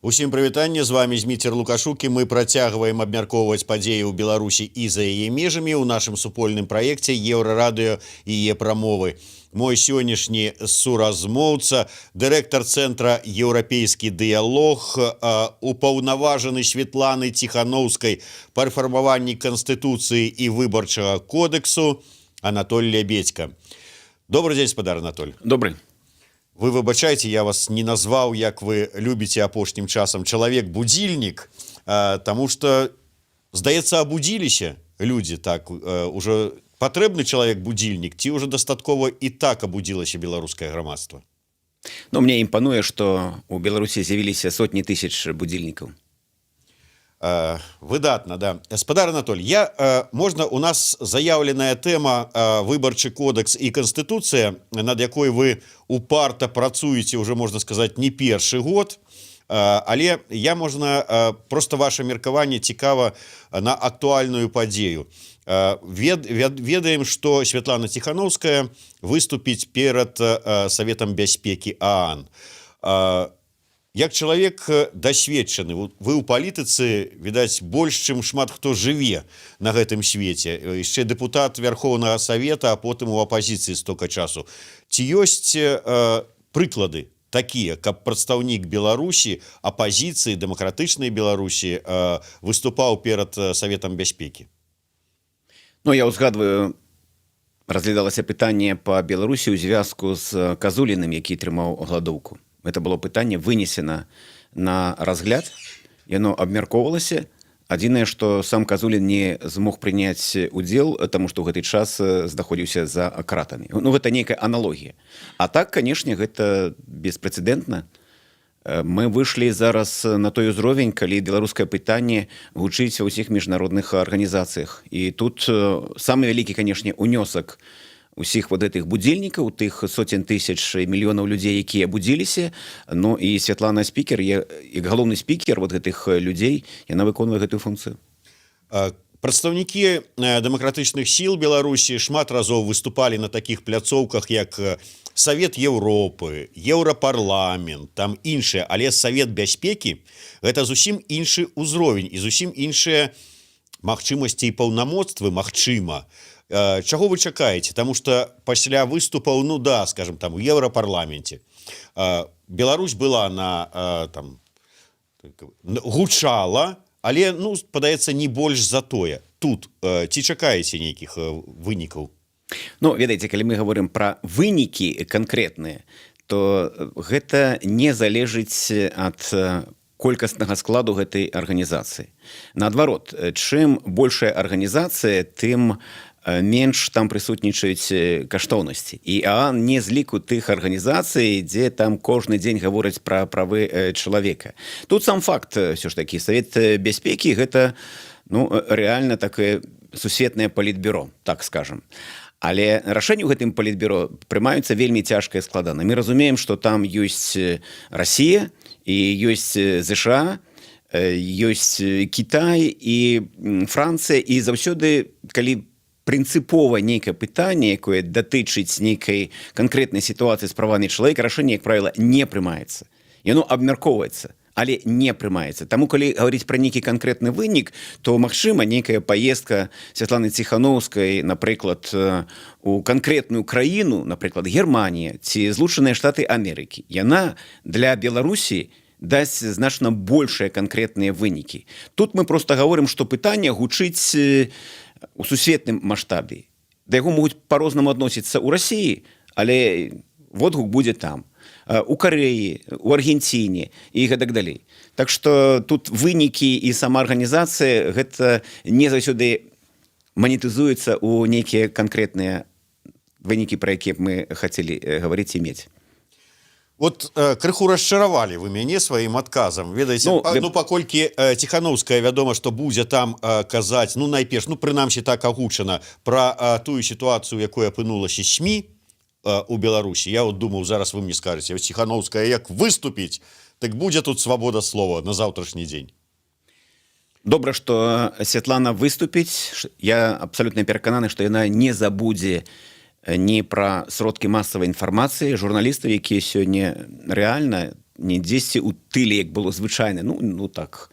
Усім прывітанне, з вами Зміцер Лукашук, і мы працягваем абмяркоўваць падзеі ў Беларусі і за яе межамі ў нашым супольным праекце Еўрарадыё і Е-прамовы. Мой сённяшні суразмоўца, дырэктар цэнтра «Еўрапейскі дыялог», упаўнаважаны Светланы Ціханаўскай па рэфармаванні Канстытуцыі і выбарчага кодексу Анатоль Лябедзька. Добрый день, спадар Анатоль. Добрый. Вы выбачайце, я вас не назваў, як вы любіце апошнім часам, чалавек-будзільнік, таму што, здаецца, абудзіліся людзі так, ужо патрэбны чалавек-будзільнік, ці ўжо дастаткова і так абудзілася беларускае грамадства? Ну, мне імпануе, што ў Беларусі з'явіліся сотні тысяч будзільнікаў. Выдатна, да. Спадар Анатоль, можна, у нас заяўленая тэма выбарчы кодекс і Канстытуцыя, над якой вы упарта працуеце, уже можна сказаць, не першы год, але просто ваше меркаванне цікава на актуальную падзею. Ведаем, што Светлана Ціханаўская выступіць перад Саветам бяспекі ААН. Як чалавек дасведчаны, вы ў палітыцы, відаць, больш, чым шмат хто жыве на гэтым свеце. Яшчэ дэпутат Верхоўнага Савета, а потым у апазіцыі стока часу. Ці ёсць прыклады такія, каб прадстаўнік Беларусі, апазіцыі, дэмакратычнай Беларусі выступаў перад Саветам бяспекі? Ну, я ўзгадваю, разглядалася пытанне па Беларусі ў звязку з Казуліным, які трымаў гладоўку. Это было пытанне вынесена на разгляд, яно абмяркоўвалася. Адзінае, што сам Казулін не змог прыняць удзел, таму што ў гэты час знаходзіўся за кратамі. Ну, гэта нейкая аналогія. А так, канешне, гэта беспрэцэдэнтна. Мы выйшлі зараз на той узровень, калі беларускае пытанне гучыць ва ўсіх міжнародных арганізацыях. І тут самы вялікі, канешне, унёсак усіх вот гэтых будзільнікаў, тых сотен тысяч мільёнаў людзей, якія будзіліся. Ну і Святлана спікер, як галоўны спікер вот гэтых людзей, яна выконвае гэтую функцыю. Прадстаўнікі дэмакратычных сіл Беларусі шмат разоў выступалі на такіх пляцоўках, як Савет Еўропы, Еўрапарламент, там іншыя, але Савет бяспекі гэта зусім іншы ўзровень і зусім іншыя магчымасці і паўнамоцтвы, магчыма. Чаго вы чакаеце? Таму што пасля выступаў, ну да, скажем, там у Еўрапарламенце Беларусь была гучала, але, ну, падаецца, не больш за тое. Тут ці чакаеце нейкіх вынікаў? Ну, ведаеце, калі мы говорим пра вынікі канкрэтныя, то гэта не залежыць ад колькаснага складу гэтай арганізацыі. Наадварот, чым большая арганізацыя, тым менш там прысутнічаюць каштоўнасці. І ААН не з ліку тых арганізацый, дзе там кожны дзень гавораць пра правы чалавека. Тут сам факт, ўсё ж такі, Савет бяспекі гэта, ну, рэальна такое сусветнае палітбюро, так скажам. Але рашэнні ў гэтым палітбюро прымаюцца вельмі цяжка і складана. Мы разумеем, што там ёсць Расія і ёсць ЗША, ёсць Кітай і Францыя, і заўсёды, калі прынцыпова нейкае пытанне, якое датычыць нейкай канкрэтнай сітуацыі з правамі чалавека, рашэнне, як правіла, не прымаецца. Яно абмяркоўваецца, але не прымаецца. Таму, калі гаварыць пра нейкі канкрэтны вынік, то, магчыма, нейкая паездка Святланы Ціханаўскай, напрыклад, у канкрэтную краіну, напрыклад, Германія ці Злучаныя Штаты Амерыкі, яна для Беларусі дасць значна большыя канкрэтныя вынікі. Тут мы проста гаворым, што пытанне гучыць у сусветным маштабе. Да яго могуць па-рознаму адносіцца ў Расіі, але водгук будзе там. У Карэі, у Аргенціне і гэтак далей. Так што тут вынікі і сама арганізацыя гэта не заўсёды манетызуецца ў нейкія канкрэтныя вынікі, пра якія б мы хацелі гаварыць і мець. Вот крыху расчаравалі вы мяне сваім адказам. Ведаеце, паколькі Ціханаўская, вядома, што будзе там казаць, ну, найперш, ну, прынамсі так агучана, пра тую сітуацыю, якой апынулася СМІ у Беларусі. Я вот думаў, зараз вы мне скажаце, Ціханаўская як выступіць, так будзе тут свабода слова на заўтрашні дзень. Добра, што Святлана выступіць. Я абсалютна перакананы, што яна не забудзе ні пра сродкі масавай інфармацыі, журналістаў, якія сёння рэальна не дзесьці ў тыле, як было звычайна, ну так,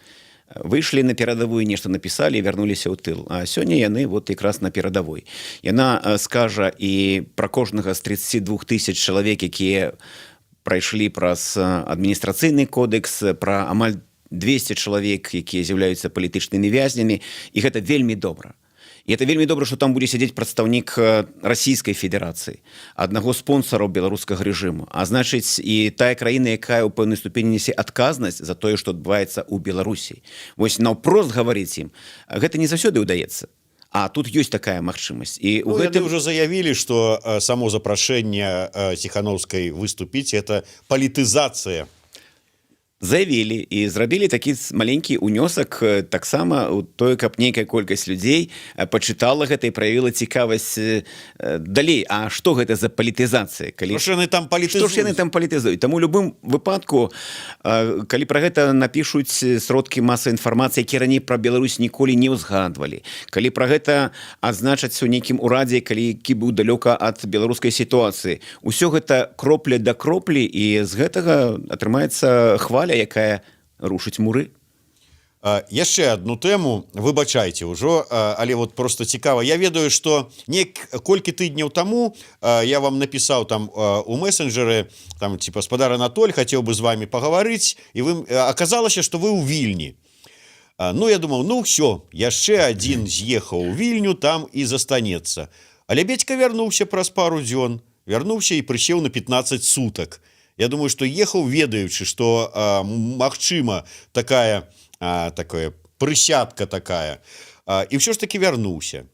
выйшлі на перадавую, нешта напісалі і вярнуліся ў тыл. А сёння яны вот якраз на перадавой. Яна скажа і пра кожнага з 32 тысяч чалавек, якія прайшлі праз адміністрацыйны кодекс, пра амаль 200 чалавек, якія з'яўляюцца палітычнымі вязнямі, і гэта вельмі добра. І это вельмі добра, што там будзе сядзець прадстаўнік Расійскай Федэрацыі, аднаго з спонсараў беларускага рэжыму, а значыць і тая краіна, якая ў пэўнай ступені несе адказнасць за тое, што адбываецца ў Беларусі. Вось наўпрост гаварыць ім, гэта не заўсёды ўдаецца. А тут ёсць такая магчымасць. І ну, гэтым уже заявілі, што само запрашэнне Ціханаўскай выступіць – это палітызацыя. Заявілі і зрабілі такі маленькі ўнёсак таксама ў тое, каб нейкая колькасць людзей пачытала гэта і праявіла цікавасць далей. А што гэта за палітызацыя? Што ж яны там палітызуюць? Таму ў любым выпадку, калі пра гэта напішуць сродкі масавай інфармацыі, якія раней пра Беларусь ніколі не ўзгадвалі, калі пра гэта адзначаць у нейкім урадзе, які быў далёка ад беларускай сітуацыі, усё гэта кропля да кроплі, і з гэтага атрымаецца хваля, якая рушыць муры. Яшчэ одну тэму, выбачайце ўжо, але вот просто цікава. Я ведаю, што колькі тыдняў таму я вам напісаў там у месенджеры, там типа спадар Анатоль, хацеў бы з вами пагаварыць, і аказалася, што вы ў Вільні. Ну, я думаў, ну ўсё, яшчэ адзін з'ехаў у Вільню, там і застанецца. Але Бедька вярнуўся праз пару дзён, вярнуўся і прысеў на 15 сутак. Я думаю, што ехаў, ведаючы, што магчыма такая прысядка такая. І ўсё ж таки вярнуўся.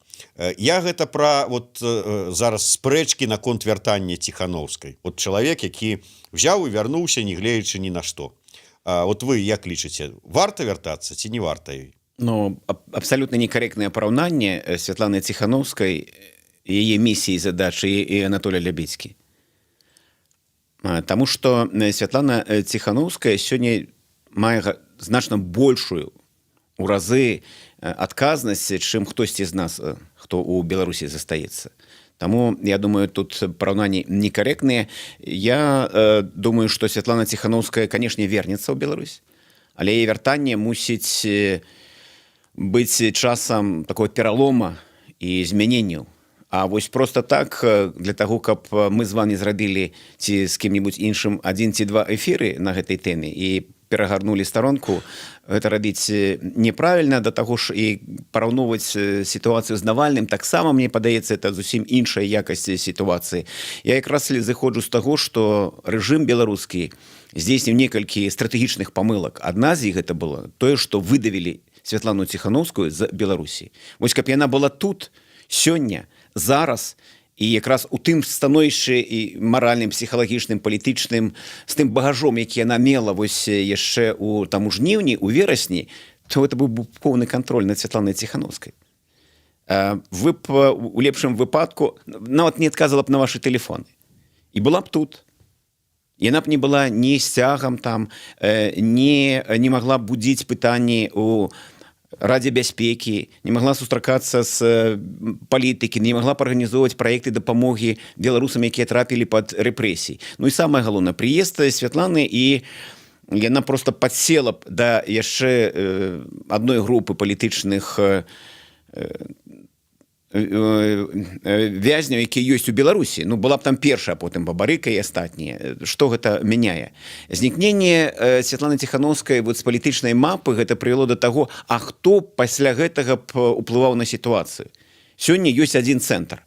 Я гэта пра вот зараз спрэчкі наконт вяртання Ціханаўскай. Вот чалавек, які взяў і вярнуўся, не гледзячы ні на што. Вот вы як лічыце, варта вяртацца ці не варта ёй? Ну, абсалютна некарэктнае параўнанне Святланы Ціханаўскай, яе місіі, задачы і Анатоля Лябедзькі. Таму што Святлана Ціханаўская сёння мае значна большую у разы адказнасць, чым хтосьці з нас, хто ў Беларусі застаецца. Таму, я думаю, тут параўнанні некарэктныя. Я думаю, што Святлана Ціханаўская, канешне, вернецца ў Беларусь, але яе вяртанне мусіць быць часам такого пералома і змяненняў. А вось просто так, для таго, каб мы з вами зрабілі ці з кім-небудзь іншым 1 ці 2 эфіры на гэтай тэме і перагарнулі старонку, гэта рабіць неправільна, да таго ж і параўноўваць сітуацыю з Навальным, таксама, мне падаецца, это зусім іншая якасць сітуацыі. Я якраз зыходжу з таго, што рэжым беларускі здзейсніў некалькі стратэгічных памылак. Адна з іх гэта было тое, што выдавілі Святлану Ціханаўскую з Беларусі. Вось каб яна была тут, сёння, зараз, і якраз у тым становішчы і маральным, псіхалагічным, палітычным, з тым багажом, які яна мела вось яшчэ у жніўні, у верасні, то гэта быў поўны кантроль над Святланай Ціханаўскай. Вы б у лепшым выпадку нават не адказала б на вашы тэлефоны. І была б тут. Яна б не была ні сцягам там, не магла б будзіць пытанні у Радзе бяспекі, не магла сустракацца з палітыкі, не магла парганізоўваць праекты дапамогі беларусам, якія трапілі пад рэпрэсій. Ну і самае галоўнае, прыезд Святланы, і яна проста падсела б да яшчэ адной групы палітычных вязняў, якія ёсць у Беларусі. Ну, была б там першая, а потым Бабарыка і астатнія. Што гэта мяняе? Знікненне Святланы Ціханаўскай з палітычнай мапы гэта прывяло да таго, а хто пасля гэтага б уплываў на сітуацыю? Сёння ёсць адзін цэнтр.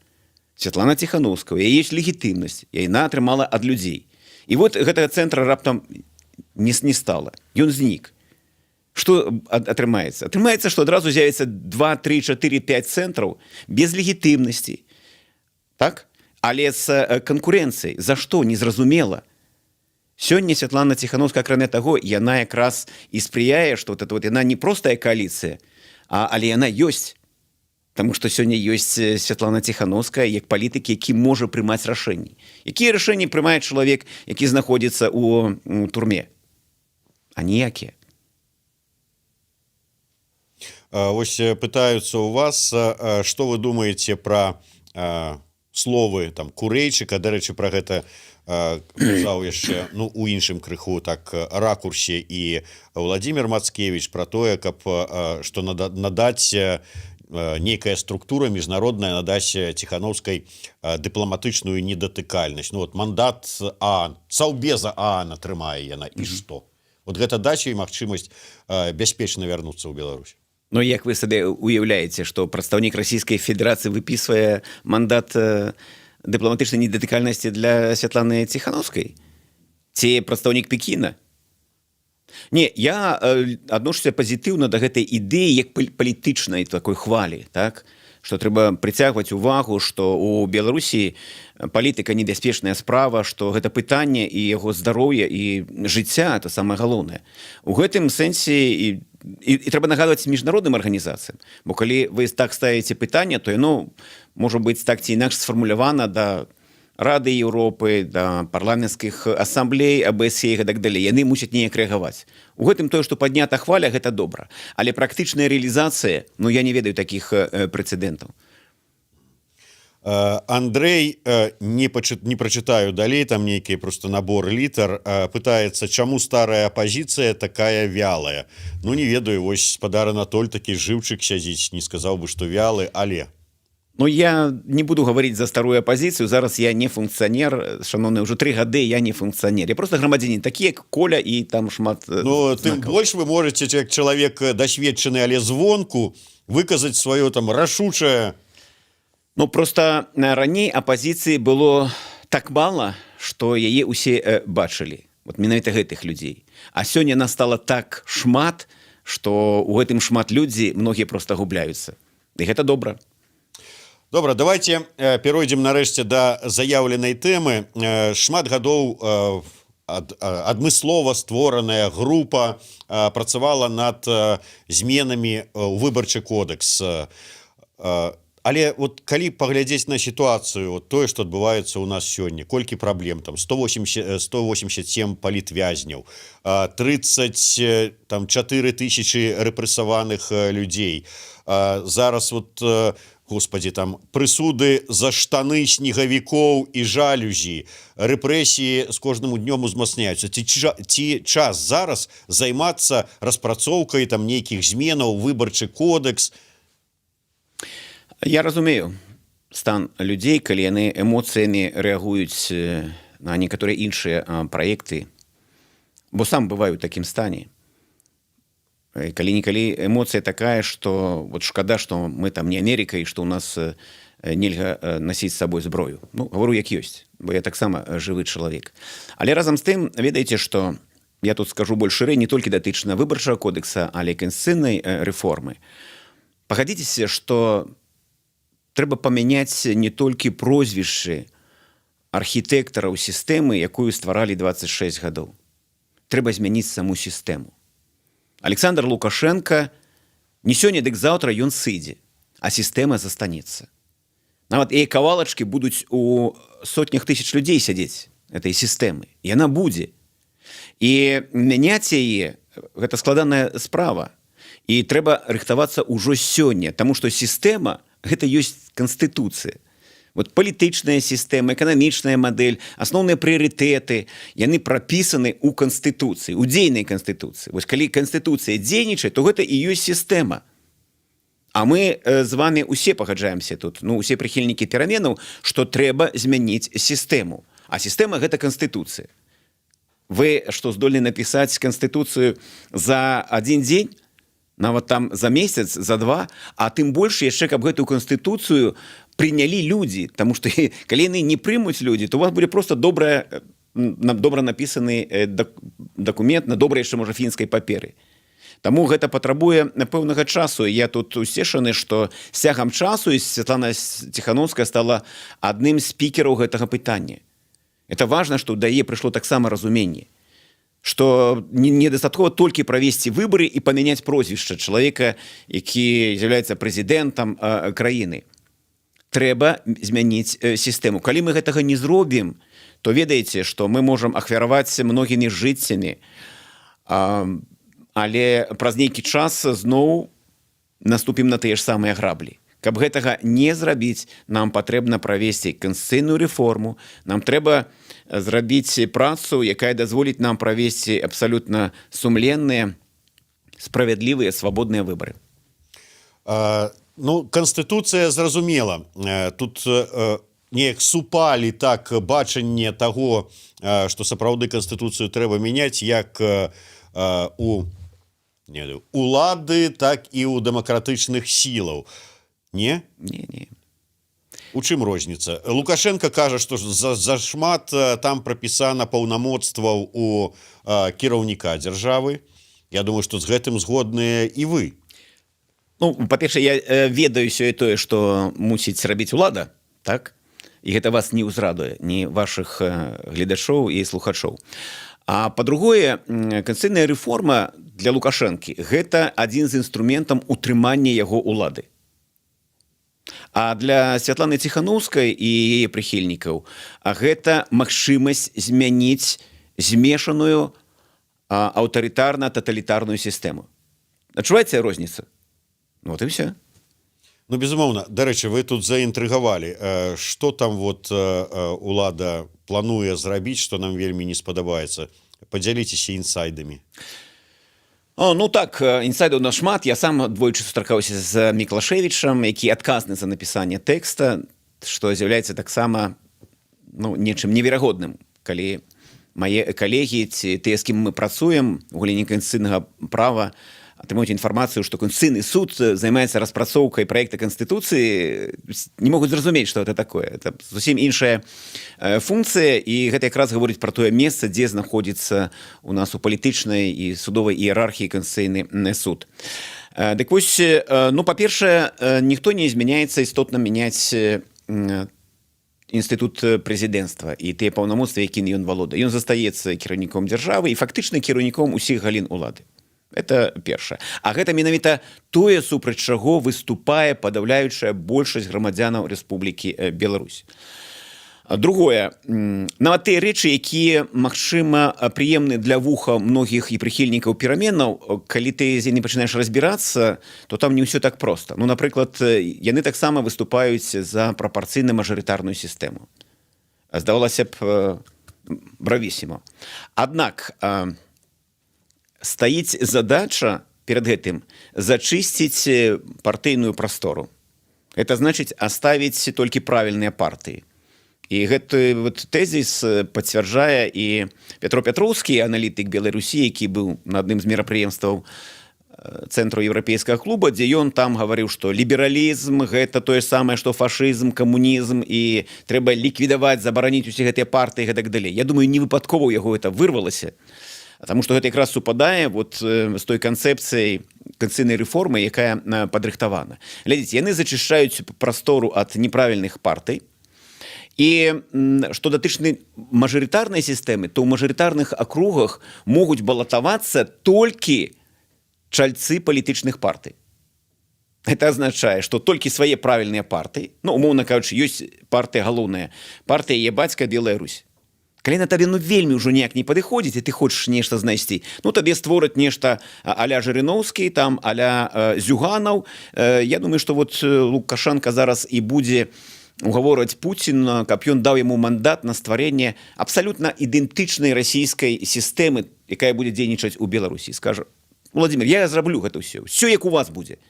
Святлана Ціханаўская, яе ёсць легітымнасць, яна атрымала ад людзей. І вот гэтага цэнтра раптам не стала. Ён знік. Што атрымаецца? Атрымаецца, што адразу з'явіцца 2, 3, 4, 5 цэнтраў без легітымнасці. Так? Але з канкурэнцыяй. За што? Незразумела. Сёння Святлана Ціханаўская, акрамя таго, яна якраз і спрыяе, што яна не простая кааліцыя, але яна ёсць. Таму што сёння ёсць Святлана Ціханаўская як палітык, які можа прымаць рашэнні. Якія рашэнні прымае чалавек, які знаходзіцца ў турме? А ніякія. Вось пытаюцца у вас, што вы думаеце пра словы там Курэйчыка, дарэчы, пра гэта казаў яшчэ у іншым крыху так ракурсе і Владимир Мацкевич пра тое, каб што надаць нейкая структура міжнародная надаць Ціхановскай дыпламатычную недатыкальнасць. Мандат ААН, саўбеза ААН атрымае яна і што? Гэта дача і магчымасць бяспечна вярнуцца ў Беларусь. Ну, як вы сабе уяўляеце, што прадстаўнік Расійскай Федэрацыі выпісвае мандат дыпламатычнай недатыкальнасці для Святланы Ціхановскай? Ці прадстаўнік Пекіна? Не, я адношуся пазітыўна да гэтай ідэі як палітычнай такой хвалі, так? Што трэба прыцягваць увагу, што ў Беларусі палітыка небяспечная справа, што гэта пытанне і яго здароўя і жыцця это самае галоўнае. У гэтым сэнсе і трэба нагадваць міжнародным арганізацыям, бо калі вы так ставіце пытанне, то яно можа быць так ці інакш сфармулявана да Рады Еўропы, да парламенцкіх асамблей, АБСЕ і так далей. Яны мусяць неяк рэагаваць. У гэтым тое, што паднята хваля, гэта добра. Але практычная рэалізацыя, я не ведаю такіх прэцэдэнтаў. Андрей, не прачытаю далей, там нейкі просто набор літар, пытаецца, чаму старая апазіцыя такая вялая. Не ведаю, вось спадар Анатоль такі жыўчык сядзіць, не сказаў бы, што вялы, але... Я не буду гаварыць за старую апазіцыю, зараз я не функцыянер, шановны, ўжо 3 гады я не функцыянер. Я просто грамадзянін, такі як Коля і там шмат тым больш вы можаце, як чалавек дасведчаны, але звонку, выказаць сваё там рашучае... Просто раней апазіцыі было так мала, што яе ўсе бачылі. Менавіта гэтых людзей. А сёння нас стала так шмат, што ў гэтым шмат людзей многія проста губляюцца. І гэта добра. Добра, давайте перайдзем нарэшце да заяўленай тэмы. Шмат гадоў адмыслова створаная група працавала над зменамі ў выбарчы кодекс. Але калі паглядзець на сітуацыю, тое, што адбываецца ў нас сёння, колькі праблем, там 187 палітвязняў, 34 тысячы рэпрэсаваных людзей. Зараз Господи, там прысуды за штаны снегавікоў і жалюзі, рэпрэсіі з кожным днём узмацняюцца. Ці час зараз займацца распрацоўкай там нейкіх зменаў, выбарчы кодекс? Я разумею стан людзей, калі яны эмоцыямі рэагуюць на некаторыя іншыя праекты, бо сам бываю ў такім стане. Калі-нікалі эмоцыя такая, што шкада, што мы там не Амерыка і што ў нас нельга насіць з сабой зброю. Гавару як ёсць, бо я таксама жывы чалавек. Але разам з тым, ведаеце, што я тут скажу больш шырэй, не толькі датычна выбарчага кодекса, але і канстытуцыйнай рэформы. Пагадзіцеся, што трэба памяняць не толькі прозвішчы архітэктараў сістэмы, якую стваралі 26 гадоў. Трэба змяніць саму сістэму. Александр Лукашенко не сёння, дык заўтра ён сыдзе, а сістэма застанецца. Нават яе кавалачкі будуць у сотнях тысяч людзей сядзець этой сістэмы. Яна будзе. І мяняць яе гэта складаная справа. І трэба рыхтавацца ўжо сёння, таму што сістэма гэта ёсць канстытуцыя. Палітычная сістэма, эканамічная мадэль, асноўныя прыярытэты, яны прапісаны ў канстытуцыі, у дзейнай канстытуцыі. Калі канстытуцыя дзейнічае, то гэта і ёсць сістэма. А мы з вами усе пагаджаемся тут, усе прыхільнікі пераменаў, што трэба змяніць сістэму. А сістэма гэта канстытуцыя. Вы што здольны напісаць канстытуцыю за 1 дзень? Нават там за месяц, за 2, а тым больш яшчэ, каб гэтую канстытуцыю прынялі людзі, таму што калі яны не прымуць людзі, то у вас будзе проста добра напісаны дакумент на добрай яшчэ, можа, фінскай паперы. Таму гэта патрабуе пэўнага часу. Я тут усцешаны, што з цягам часу Святлана Ціхановская стала адным з спікераў гэтага пытання. Это важна, што да яе прыйшло таксама разуменне, што недастаткова толькі правесці выбары і памяняць прозвішча чалавека, які з'яўляецца прэзідэнтам краіны. Трэба змяніць сістэму. Калі мы гэтага не зробім, то ведаеце, што мы можам ахвяраваць многімі жыццямі, але праз нейкі час зноў наступім на тыя ж самыя граблі. Каб гэтага не зрабіць, нам патрэбна правесці канстытуцыйную рэформу, нам трэба зрабіць працу, якая дазволіць нам правесці абсалютна сумленныя, справядлівыя, свабодныя выбары. Ну, Канстытуцыя зразумела. Тут неяк супалі так бачанне таго, што сапраўды Канстытуцыю трэба мяняць, як у улады, так і ў дэмакратычных сілаў. Не? Не. У чым розніца? Лукашенко кажа, што зашмат там прапісана паўнамоцтваў у кіраўніка дзяржавы. Я думаю, што з гэтым згодныя і вы. Ну, па-першае, я ведаю сёе-тое, што мусіць рабіць улада, так? І гэта вас не ўзрадуе, ні вашых гледачоў і слухачоў. А па-другое, канстытуцыйная рэформа для Лукашэнкі – гэта адзін з інструментаў утрымання яго ўлады. А для Святланы Ціханаўскай і яе прыхільнікаў гэта магчымасць змяніць змешаную аўтарытарна-таталітарную сістэму. Адчуваеце розніцу? Ну, вот і все. Ну, безумоўна. Дарэчы, вы тут заінтрыгавалі. Што там вот улада плануе зрабіць, што нам вельмі не спадабаецца? Падзяліцеся інсайдамі. Ну так, інсайдаў у нас шмат. Я сам двойчы сустракаўся з Міклашевічам, які адказны за напісанне тэкста, што з'яўляецца таксама нечым неверагодным, калі мае калегі ці тыя, з кім мы працуем у галіне канстытуцыйнага права, атрымаюць інфармацыю, што Конституцыйны суд займаецца распрацоўкай праекта Канстытуцыі, не могуць зразумець, што гэта такое. Это зусім іншая функцыя, і гэта якраз гаворыць пра тое месца, дзе знаходзіцца у нас у палітычнай і судовай іерархіі Конституцыйны суд. Дык вось, ну, па-першае, ніхто не змяняецца істотна мяняць інстытут прэзідэнцтва і тыя паўнамоцтвы, якімі ён валодае. Ён застаецца кіраўніком дзяржавы і фактычна кіраўніком усіх галін улады. Это першае. А гэта менавіта тое, супраць чаго выступае падаўляючая большасць грамадзянаў Рэспублікі Беларусь. Другое. Нават тыя рэчы, якія, магчыма, прыемны для вуха многіх і прыхільнікаў пераменаў, калі ты з імі пачынаеш разбірацца, то там не ўсё так проста. Ну, напрыклад, яны таксама выступаюць за прапарцыйна-мажарытарную сістэму. Здавалася б, бравісіма. Аднак стаіць задача перад гэтым зачысціць партыйную прастору. Это значыць аставіць толькі правільныя партыі. І гэты вот тэзіс пацвярджае і Пятро Пятроўскі, аналітык Беларусі, які быў на адным з мерапрыемстваў Цэнтру еўрапейскага клуба, дзе ён там гаварыў, што лібералізм – гэта тое самае, што фашызм, камунізм, і трэба ліквідаваць, забараніць усе гэтыя партыі і гэтак далей. Я думаю, не выпадкова ў яго гэта вырвалася, потому что гэта якраз супадае вот з той канцэпцыяй канстытуцыйнай рэформы, якая падрыхтавана. Глядзіце, яны зачышчаюць прастору ад неправільных партый. І што датычны мажарытарнай сістэмы, то ў мажарытарных акругах могуць балатавацца толькі чальцы палітычных партый. Это азначае, што толькі свае правільныя партыі, ну, умоўна кажучы, ёсць партыя галоўная, партыя яе бацька Белая Русь. Калі на табе вельмі ўжо ніяк не падыходзіць, і ты хочаш нешта знайсці, ну, табе створаць нешта а-ля Жырыноўскі, там, а-ля Зюганаў. Я думаю, што вот Лукашенко зараз і будзе угаворваць Пуціна, каб ён даў яму мандат на стварэнне абсалютна ідэнтычнай расійскай сістэмы, якая будзе дзейнічаць у Беларусі. Скажа: Владимир, я зраблю гэта ўсё. Усё, як у вас будзе.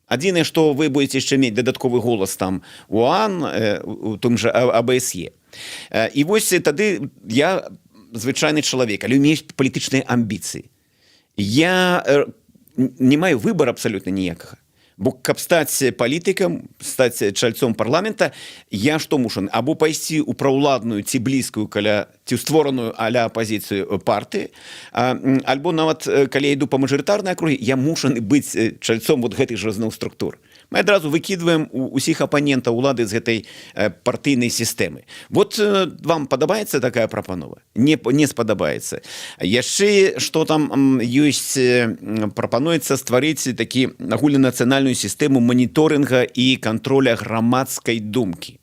Адзінае, што вы будзеце яшчэ мець дадатковы голас там у ААН, у том жа АБСЕ. І вось тады я звычайны чалавек, але мею палітычныя амбіцыі. Я не маю выбора абсалютна ніякага. Бо каб стаць палітыкам, стаць чальцом парламента, я што мушу? Або пайсці ў праўладную ці блізкую ці створаную а-ля апазіцыю партыі, альбо нават калі я іду па мажарытарнай акругі, я мушаны быць чальцом вот гэтых жа зноў структур. Мы адразу выкідваем усіх апанентаў улады з гэтай партыйнай сістэмы. Вот вам падабаецца такая прапанова? Не спадабаецца. Яшчэ, што там ёсць, прапануецца стварыць такі агульнанацыянальную сістэму маніторынга і кантроля грамадскай думкі.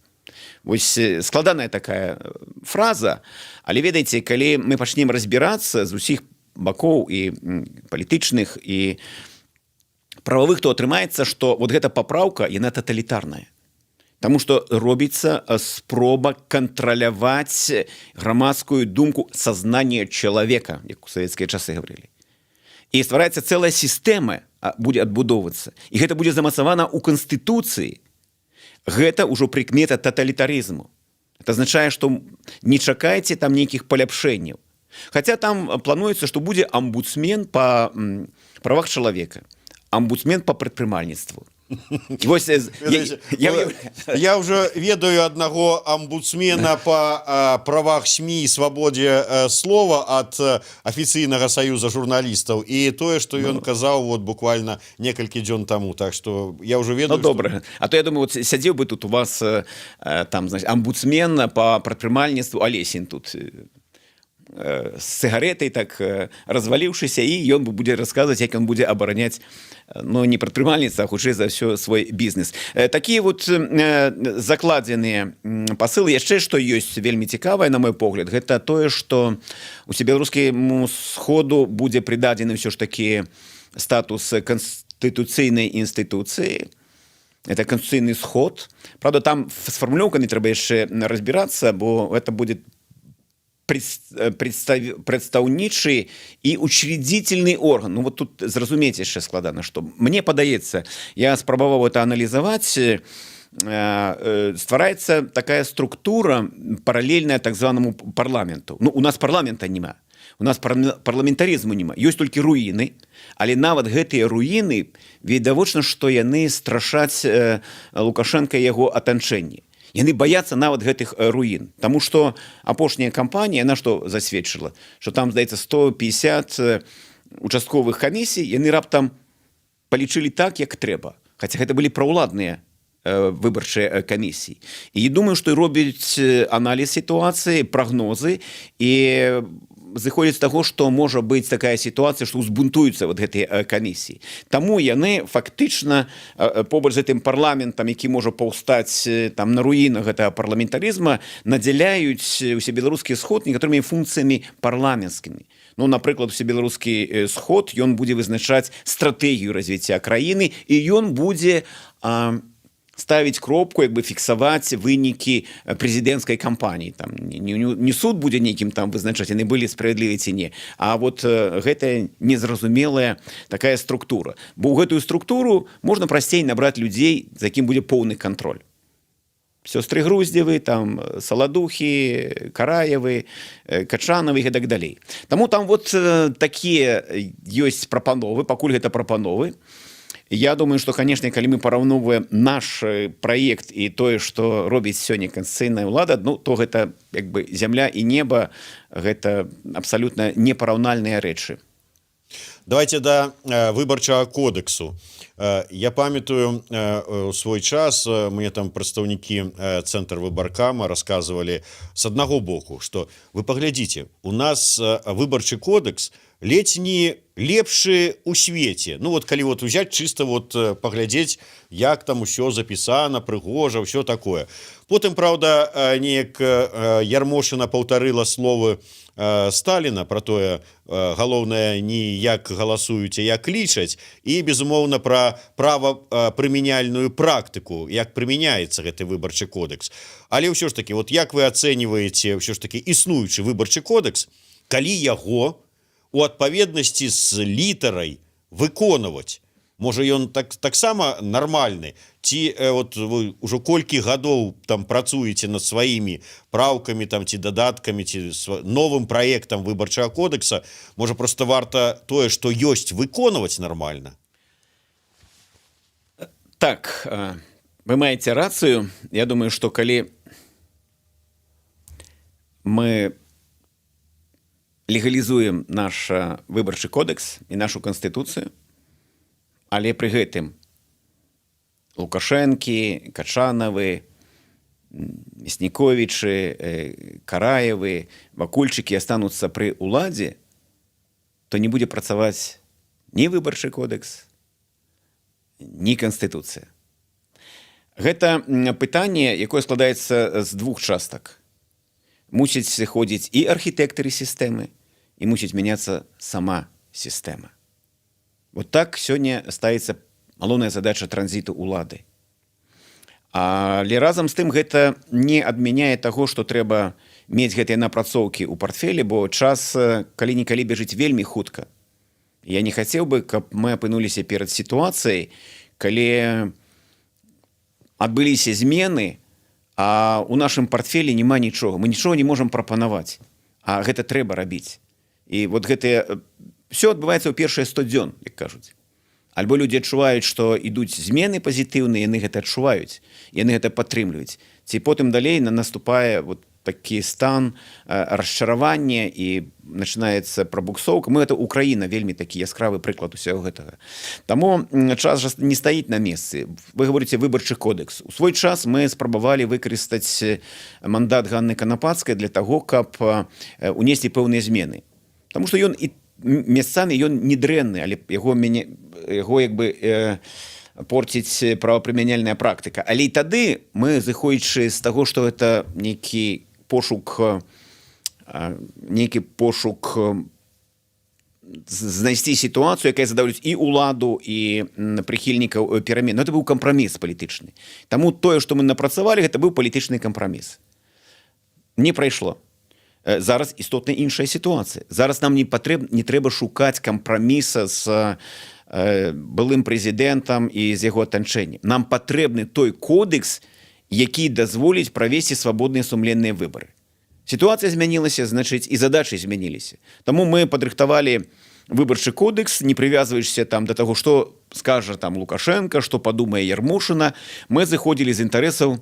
Вось складаная такая фраза, але ведаеце, калі мы пачнем разбірацца з усіх бакоў і палітычных, і прававых, то атрымаецца, што вот гэта папраўка, яна таталітарная. Таму што робіцца спроба кантраляваць грамадскую думку, сазнание чалавека, як у савецкія часы гаварылі. І ствараецца цэлая сістэма, будзе адбудоўвацца. І гэта будзе замацавана ў Канстытуцыі. Гэта ўжо прыкмета таталітарызму. Это азначае, што не чакайце там нейкіх паляпшэнняў. Хаця там плануецца, што будзе амбудсмен па правах чалавека, амбудсмен па прадпрымальніцтву. Я уже ведаю одного амбудсмена по правах СМИ и свободе слова от офиційного союза журналистов, и тое, что он казал вот буквально несколько дней тому, так что я уже ведаю. Ну, добре. А то я думаю, вот сядзеў бы тут у вас там, значит, амбудсмен по прадпрымальніцтву, Алесін тут с сигаретой так разваліўшыся, і ён будзе расказваць, як ён будзе абараняць, ну, не прадпрымальніцтва, а хутчэй за ўсё свой бізнес. Такія вот закладзеныя пасылы. Яшчэ што ёсць вельмі цікавае, на мой погляд, гэта тое, што усебеларускаму сходу будзе прыдадзены ўсё ж такі статус канстытуцыйнай інстытуцыі. Это конституційны сход. Правда, там з фармулёўкамі трэба яшчэ разбірацца, бо это будет прадстаўнічы і учредительный орган. Ну вот тут зразумець яшчэ складана, што мне падаецца, я спрабаваў это аналізаваць, ствараецца такая структура паралельная так званаму парламенту. Ну, у нас парламента няма. У нас парламентарызму няма. Ёсць толькі руіны, але нават гэтыя руіны, відавочна, што яны страшаць Лукашенка і яго атачэнне. Яны баяцца нават гэтых руін. Таму што апошняя кампанія, яна што засведчыла? Што там, здаецца, 150 участковых камісій, яны раптам палічылі так, як трэба. Хаця гэта былі праўладныя выбарчыя камісіі. І думаю, што робяць аналіз сітуацыі, прагнозы, і зыходзіць з таго, што можа быць такая сітуацыя, што ўзбунтуюцца вот гэтыя камісіі. Таму яны фактычна побач з гэтым парламентам, які можа паўстаць там на руінах гэтага парламентарызма, надзяляюць усебеларускі сход некаторымі функцыямі парламенцкімі. Ну, напрыклад, усебеларускі сход, ён будзе вызначаць стратэгію развіцця краіны, і ён будзе ставіць кропку, як бы фіксаваць вынікі прэзідэнцкай кампаніі. Там не суд будзе нейкім там вызначаць, яны былі справядлівы ці не, а вот гэтая незразумелая такая структура. Бо ў гэтую структуру можна прасцей набраць людзей, за якім будзе поўны кантроль. Сёстры Груздзевы, там Саладухі, Караевы, Качанавы і так далей. Таму там вот такія ёсць прапановы, пакуль гэта прапановы. Я думаю, што, канешне, калі мы параўноўваем наш праект і тое, што робіць сёння канстытуцыйная ўлада, ну, то гэта як бы зямля і неба, гэта абсалютна непараўнальныя рэчы. Давайте да выбарчага кодексу. Я памятаю, у свой час мне там прадстаўнікі цэнтр выбаркама рассказывалі с аднаго боку, што вы паглядзіце, у нас выбарчы кодекс ледзь не лепшы ў свеце. Ну вот калі вот взять чисто вот паглядзець, як там усё запісана, прыгожа, ўсё такое. Потым, правда, неяк Ярмошына паўтарыла словы Сталіна про тое, галоўнае не як галасуюць, а як лічаць, і, безумоўна, пра правапрымяняльную практыку, як прымяняецца гэты выбарчы кодекс. Але ўсё ж таки, вот як вы ацэньваеце ўсё ж таки існуючы выбарчы кодекс, калі яго у адпаведнасці з літарай выконваць? Можа, ён таксама нармальны? Ці вот вы ўжо колькі гадоў там працуеце над сваімі праўкамі там, ці дадаткамі, ці новым праектам выбарчага кодекса, можа, проста варта тое, што ёсць, выконваць нармальна? Так, вы маеце рацыю. Я думаю, што калі мы легалізуем наш выбарчы кодекс і нашу канстытуцыю, але пры гэтым Лукашэнкі, Качанавы, Мясніковічы, Караевы, Вакульчыкі астануцца пры ўладзе, то не будзе працаваць ні выбарчы кодекс, ні канстытуцыя. Гэта пытанне, якое складаецца з двух частак. Мусіць сыходзіць і архітэктары сістэмы, і мусіць мяняцца сама сістэма. Вот так сёння ставіцца галоўная задача транзіту ўлады. Але разам з тым гэта не адмяняе таго, што трэба мець гэтыя напрацоўкі ў партфелі, бо час калі-нікалі бяжыць вельмі хутка. Я не хацеў бы, каб мы апынуліся перад сітуацыяй, калі адбыліся змены, а ў нашым партфелі няма нічога. Мы нічога не можам прапанаваць, а гэта трэба рабіць. І вот гэтае все адбываецца ў першыя 100 дзён, як кажуць. Альбо людзі адчуваюць, што ідуць змены пазітыўныя, яны гэта адчуваюць, яны гэта падтрымліваюць. Ці потым далей наступае вот такі стан расчаравання і пачынаецца прабуксоўка. Мы гэта Украіна, вельмі такі яскравы прыклад усяго гэтага. Таму час жа не стаіць на месцы. Вы гаворыце выбарчы кодекс. У свой час мы спрабавалі выкарыстаць мандат Ганны Канапацкай для таго, каб унесці пэўныя змены. Таму што ён і месцамі ён не дрэнны, але яго як бы порціць правапрымяняльная практыка. Але і тады мы, зыходзячы з таго, што гэта нейкі пошук знайсці сітуацыю, якая задаволіць і ўладу, і прыхільнікаў перамен. Гэта быў кампраміс палітычны. Таму тое, што мы напрацавалі, гэта быў палітычны кампраміс. Не прайшло. Зараз істотна іншая сітуацыя. Зараз нам не трэба шукаць кампраміса з былым прэзідэнтам і з яго атачэннем. Нам патрэбны той кодекс, які дазволіць правесці свабодныя сумленныя выбары. Сітуацыя змянілася, значыць, і задачы змяніліся. Таму мы падрыхтавалі выбарчы кодекс, не прывязваючыся там да таго, што скажа там Лукашенко, што падумае Ярмошына. Мы зыходзілі з інтарэсаў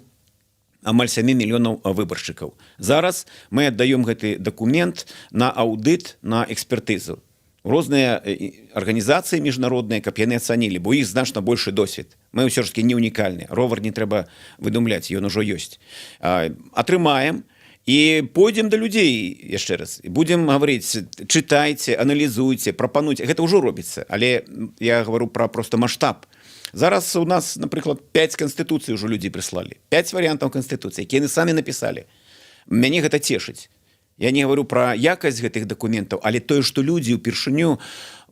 амаль 7 мільёнаў выбаршчыкаў. Зараз мы аддаём гэты дакумент на аўдыт, на экспертызу. Розныя арганізацыі міжнародныя, каб яны ацанілі, бо іх значна большы досвед. Мы ўсё ж такі не унікальныя. Ровар не трэба выдумляць, ён ужо ёсць. Атрымаем і пойдзем да людзей яшчэ раз. Будзем гаварыць, чытайце, аналізуйце, прапануйце. Гэта ўжо робіцца, але я гавару пра проста маштаб. Зараз у нас, напрыклад, 5 канстытуцый ўжо людзі прыслалі. 5 варыянтаў канстытуцыі, якія яны самі напісалі. Мяне гэта цешыць. Я не гавару пра якасць гэтых дакументаў, але тое, што людзі ўпершыню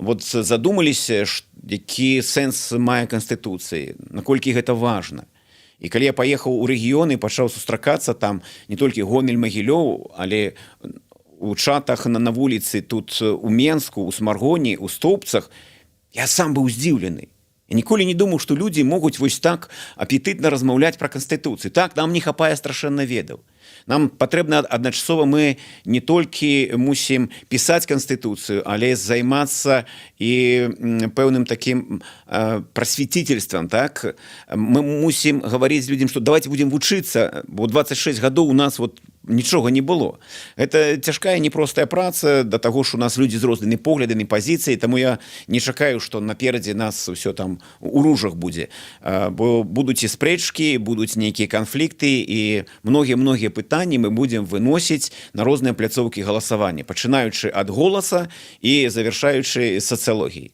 вот задумаліся, які сэнс мае канстытуцыі, наколькі гэта важна. І калі я паехаў у рэгіён і пачаў сустракацца там не толькі Гомель, Магілёў, але у чатах на вуліцы тут у Менску, у Смаргоні, у Стоўбцах, я сам быў здзіўлены. Я ніколі не думаў, што людзі могуць вось так апетытна размаўляць пра канстытуцыю. Так, нам не хапае страшэнна ведаў. Нам патрэбна адначасова мы не толькі мусім пісаць канстытуцыю, але займацца і пэўным такім прасвіцительствам. Так? Мы мусім гаварыць людзям, што давайте будзем вучыцца, бо 26 гадоў у нас вот нічога не было. Гэта цяжкая непростая праца, да таго ж у нас людзі з рознымі поглядамі, пазіцыяй, таму я не чакаю, што наперадзе нас ўсё там у ружах будзе. Бо будуць і спрэчкі, будуць нейкія канфлікты і многія пытанні мы будзем выносіць на розныя пляцоўкі галасавання, пачынаючы ад голаса і завяршаючы сацыялогіяй.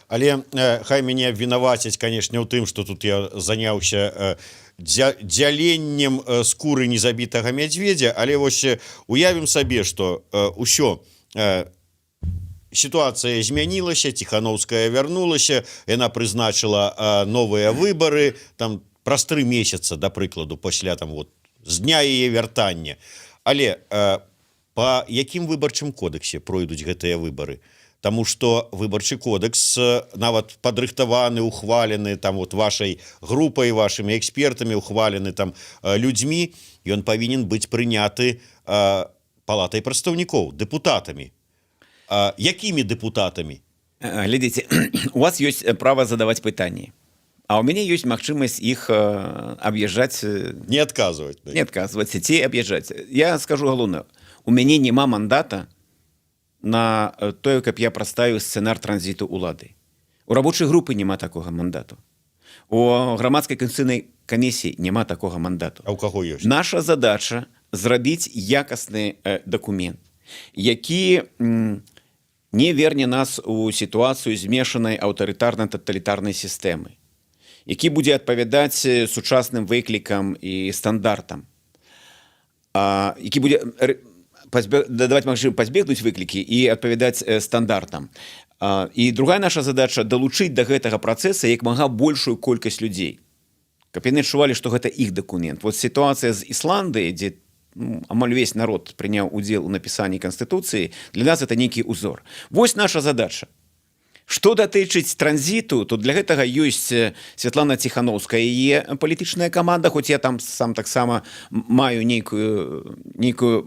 Але хай мяне вінавацяць, канешне, у тым, што тут я заняўся дзяленнем скуры незабітага мядзведзя, але вось уявім сабе, што ўсё сітуацыя змянілася, Ціхановская вярнулася, яна прызначыла новыя выбары там праз 3 месяца, да прыкладу, пасля там вот з дня яе вяртання. Але па якім выбарчым кодексе пройдуць гэтыя выбары? Таму што выбарчы кодекс нават падрыхтаваны, ухвалены там вот вашай групай, вашымі экспертамі, ухвалены там людзьмі, ён павінен быць прыняты палатай прадстаўнікоў, дэпутатамі. Якімі дэпутатамі? Глядзіце, у вас ёсць права задаваць пытанні, а ў мяне ёсць магчымасць іх аб'язджаць. Не адказваць. Не адказваць, ці аб'язджаць. Я скажу галоўнае, у мяне няма мандата на тое, каб я прадставіў сцэнар транзіту ўлады. У рабочай групы няма такога мандату. У грамадскай канстытуцыйнай камісіі няма такога мандату. А ў каго ёсць? Наша задача зрабіць якасны дакумент, які не верне нас у сітуацыю змешанай аўтарытарна-таталітарнай сістэмы, які будзе адпавядаць сучасным выклікам і стандартам, які будзе даваць магчымасць пазбегнуць выклікі і адпавядаць стандартам. І другая наша задача далучыць да гэтага працэса як мага большую колькасць людзей, каб яны адчувалі, што гэта іх дакумент. Вот сітуацыя з Ісландыяй, дзе амаль увесь народ прыняў удзел у напісанні канстытуцыі, для нас это нейкі ўзор. Вось наша задача. Што датычыць транзіту, то для гэтага ёсць Святлана Ціхановская, яе палітычная каманда, хоць я там сам таксама маю нейкую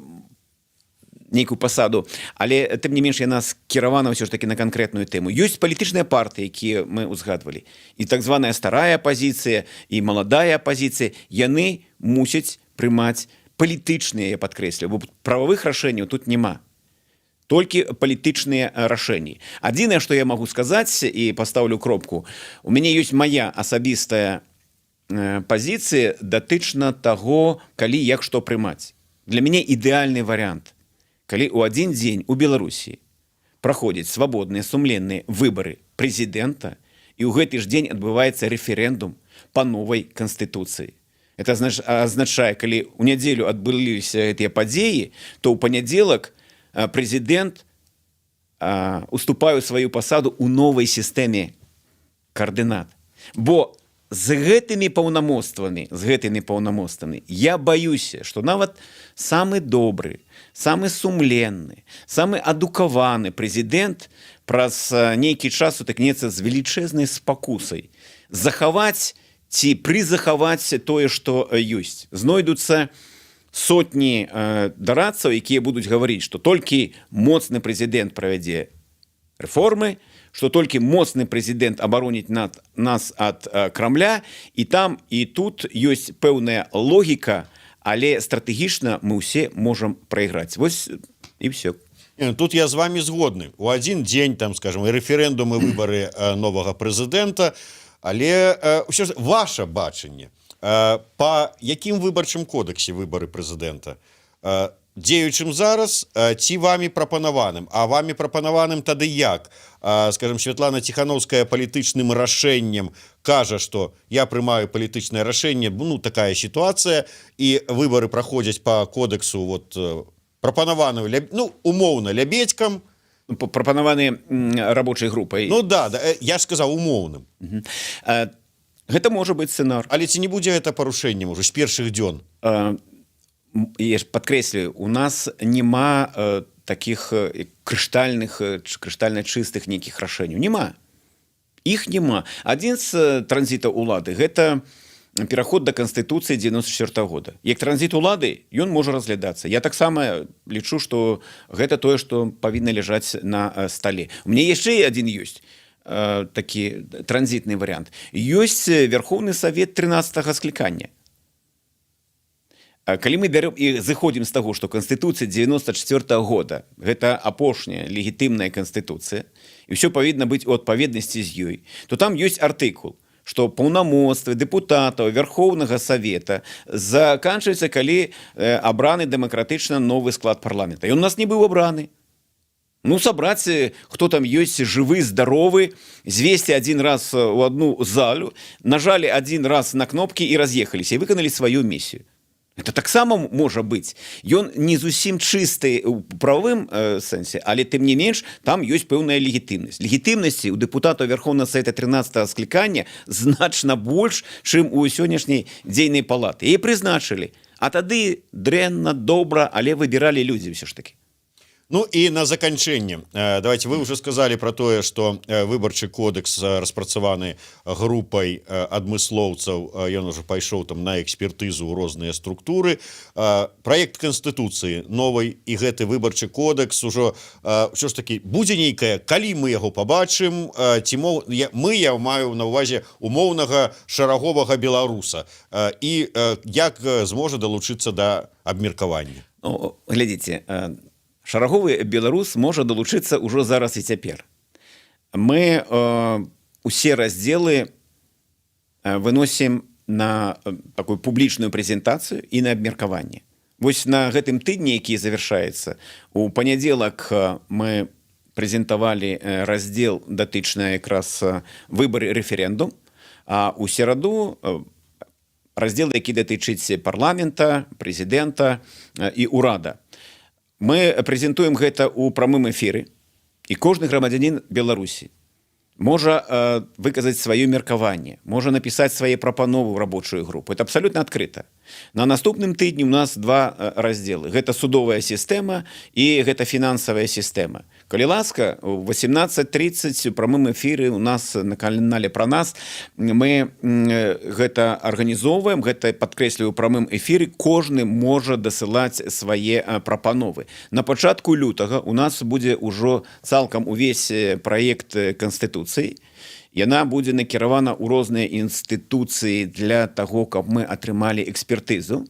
пасаду, але тым не менш яна скіравана ўсё ж такі на канкрэтную тэму. Ёсць палітычныя партыі, якія мы ўзгадвалі. І так званая старая апазіцыя, і маладая апазіцыя, яны мусяць прымаць палітычныя, я падкрэслю, бо прававых рашэнняў тут няма. Толькі палітычныя рашэнні. Адзінае, што я магу сказаць, і пастаўлю кропку, у мяне ёсць мая асабістая пазіцыя датычна таго, калі як што прымаць. Для мяне ідэальны варыянт, калі ў адзін дзень у Беларусі праходзяць свабодныя сумленныя выбары прэзідэнта, і ў гэты ж дзень адбываецца рэферэндум па новай канстытуцыі. Это азначае, калі ў нядзелю адбыліся гэтыя падзеі, то ў панядзелак прэзідэнт уступае сваю пасаду ў новай сістэме каардынат. Бо з гэтымі паўнамоцтвамі, я баюся, што нават самы добры, самы сумленны, самы адукаваны прэзідэнт праз нейкі час сутыкнецца з велічэзнай спакусай. Захаваць ці прызахаваць тое, што ёсць. Знойдуцца сотні дарадцаў, якія будуць гаварыць, што толькі моцны прэзідэнт правядзе рэформы, што толькі моцны прэзідэнт абароніць нас ад Крамля, і там, і тут ёсць пэўная логіка, але стратэгічна мы ўсе можам прайграць. Вось і ўсё. Тут я з вами згодны. У адзін дзень, там, скажем, і рэферэндум, і выбары новага прэзідэнта, але ўсё ж ваша бачанне. Па якім выбарчым кодэксе выбары прэзідэнта? Дзеючым зараз ці вамі прапанаваным? А вамі прапанаваным тады як? Скажем, Святлана Ціхановская палітычным рашэннем кажа, што я прымаю палітычнае рашэнне, ну, такая сітуацыя, і выбары праходзяць па кодексу вот, прапанаваны, ну, умоўна, Лябедькам. Прапанаваны рабочай групай. Ну да, я ж сказаў умоўным. Гэта можа быць сцэнар. Але ці не будзе гэта парушэннем ужо з першых дзён? Я ж падкрэслю, у нас няма такіх крыштальна чыстых нейкіх рашэнняў. Няма. Іх няма. Адзін з транзітаў улады – гэта пераход да Канстытуцыі 94 года. Як транзіт улады, ён можа разглядацца. Я таксама лічу, што гэта тое, што павінна ляжаць на стале. У мяне яшчэ адзін ёсць такі транзітны варыянт. Ёсць Верховны Савет 13-го склікання. Калі мы бярем і зыходзім з таго, што Канстытуцыя 94 года гэта апошняя легітымная Канстытуцыя, і ўсё павінна быць у адпаведнасці з ёй, то там ёсць артыкул, што паўнамоцтвы дэпутатаў Верховнага Савета заканчваюцца, калі абраны дэмакратычна новы склад парламента. Ён у нас не быў абраны. Ну, сабраць, хто там ёсць жывы, здаровы, звесці адзін раз у адну залю, нажалі адзін раз на кнопкі і раз'ехаліся, і выканалі сваю місію. Это таксама можа быць. Ён не зусім чысты ў прававым сэнсе, але тым не менш, там ёсць пэўная легітымнасць. Легітымнасці ў дэпутатаў Верховнага Савета 13-го склікання значна больш, чым у сённяшняй дзейнай палаты. Яе прызначылі. А тады дрэнна, добра, але выбіралі людзі ўсё ж такі. Ну і на заканчэнне. Давайте, вы ўжо сказалі пра тое, што выбарчы кодекс распрацаваны групай адмыслоўцаў, ён ужо пайшоў там на экспертызу ў розныя структуры. Праект Канстытуцыі новай і гэты выбарчы кодекс ужо ўсё ж такі будзе нейкая, калі мы яго пабачым, ці мы, я маю на ўвазе умоўнага шараговага беларуса, і як зможа далучыцца да абмеркавання? Ну, глядзіце, шараговы беларус можа далучыцца ўжо зараз і цяпер. Мы усе раздзелы выносім на такую публічную прэзентацыю і на абмеркаванне. Вось на гэтым тыдні, які завяршаецца, у панядзелак мы прэзентавалі раздзел датычны якраз выбары рэферэндум, а ў сераду раздзел, які датычыць парламента, прэзідэнта і ўрада. Мы прэзентуем гэта ў прамым эфіры. і кожны грамадзянін Беларусі можа выказаць сваё меркаванне, можа напісаць свае прапановы ў рабочую групу. Это абсалютна адкрыта. На наступным тыдні у нас два раздзелы. Гэта судовая сістэма і гэта фінансавая сістэма. Калі ласка, у 18:30 у прамым эфіры у нас на канале «Пра нас» мы гэта арганізоўваем, гэта падкрэсліваю у прамым эфіры, кожны можа дасылаць свае прапановы. На пачатку лютага у нас будзе ўжо цалкам увесь праект Канстытуцыі. Яна будзе накіравана ў розныя інстытуцыі для таго, каб мы атрымалі экспертызу.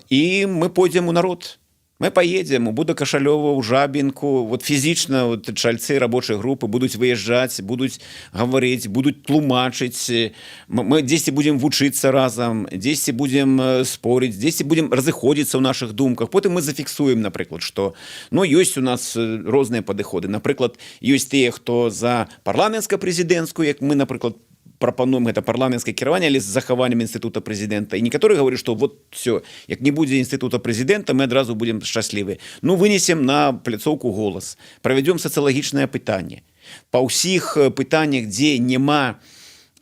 І мы пойдзем у народ. Мы поедем у Будакашалёва, у Жабінку, вот фізічна вот, чальцы рабочай групы будуць выязджаць, будуць гаварыць, будуць тлумачыць. Мы дзесьці будзем вучыцца разам, дзесьці будзем спорыць, дзесьці будзем разыходзіцца ў нашых думках. Потым мы зафіксуем, напрыклад, што ёсць у нас розныя падыходы. Напрыклад, ёсць тыя, хто за парламенцка-прэзідэнцкую, як мы, напрыклад, прапануем гэта парламенцкае кіраванне, але з захаваннем інстытута прэзідэнта. І некаторыя гавораць, што вот все, як не будзе інстытута прэзідэнта, мы адразу будзем шчаслівы. Вынесем на пляцоўку «Голас», правядзём сацыялагічнае пытанне. Па ўсіх пытаннях, дзе няма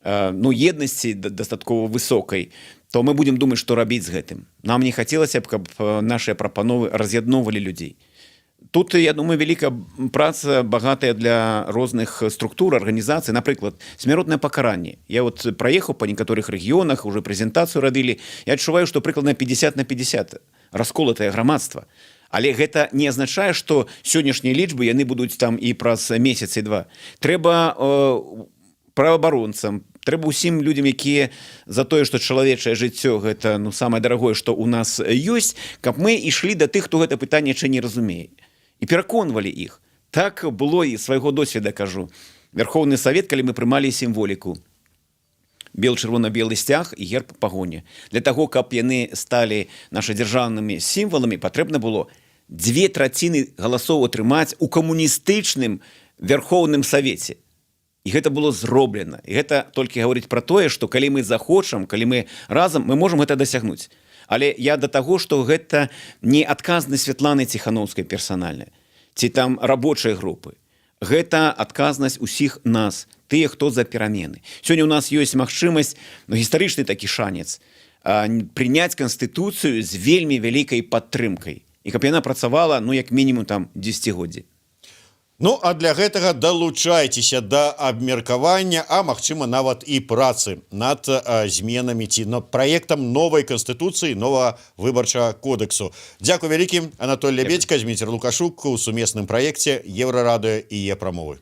еднасці дастаткова высокай, то мы будзем думаць, што рабіць з гэтым. Нам не хацелася б, каб нашыя прапановы раз'ядноўвалі людзей. Тут, я думаю, вялікая праца, багатая для розных структур, арганізацый. Напрыклад, смяротнае пакаранне. Я вот праехаў па некаторых рэгіёнах, уже прэзентацыю рабілі. Я адчуваю, што прыкладна 50/50 расколатае грамадства. Але гэта не азначае, што сённяшнія лічбы яны будуць там і праз месяц і два. Трэба праваабаронцам, трэба ўсім людзям, якія за тое, што чалавечае жыццё гэта самае дарагое, што ў нас ёсць, каб мы ішлі да тых, хто гэта пытанне яшчэ не разумее. І пераконвалі іх. Так было і свайго досведа, кажу. Верховны Савет, калі мы прымалі сімволіку. Бел-чырвона-белы сцяг і герб пагоні. Для таго, каб яны сталі наша дзяржаўнымі сімваламі, патрэбна было 2/3 галасоў атрымаць у камуністычным Верховным Савеце. І гэта было зроблена. І гэта толькі гаворыць пра тое, што калі мы захочам, калі мы разам, мы можам гэта дасягнуць. Але я да таго, што гэта не адказнасць Святланы Ціхановскай персанальная, ці там рабочай групы. Гэта адказнасць усіх нас, тыя, хто за перамены. Сёння ў нас ёсць магчымасць, гістарычны такі шанец, прыняць Канстытуцыю з вельмі вялікай падтрымкай. І каб яна працавала, як мінімум там 10-годдзі. А для гэтага далучайцеся да абмеркавання, а магчыма нават і працы над зменамі ці над праектам новай канстытуцыі, новага выбарчага кодэксу. Дзякуй вялікі, Анатоль Лябедзька, Зміцер Лукашук у сумесным праекце Еўрарадыё і Е-прамовы.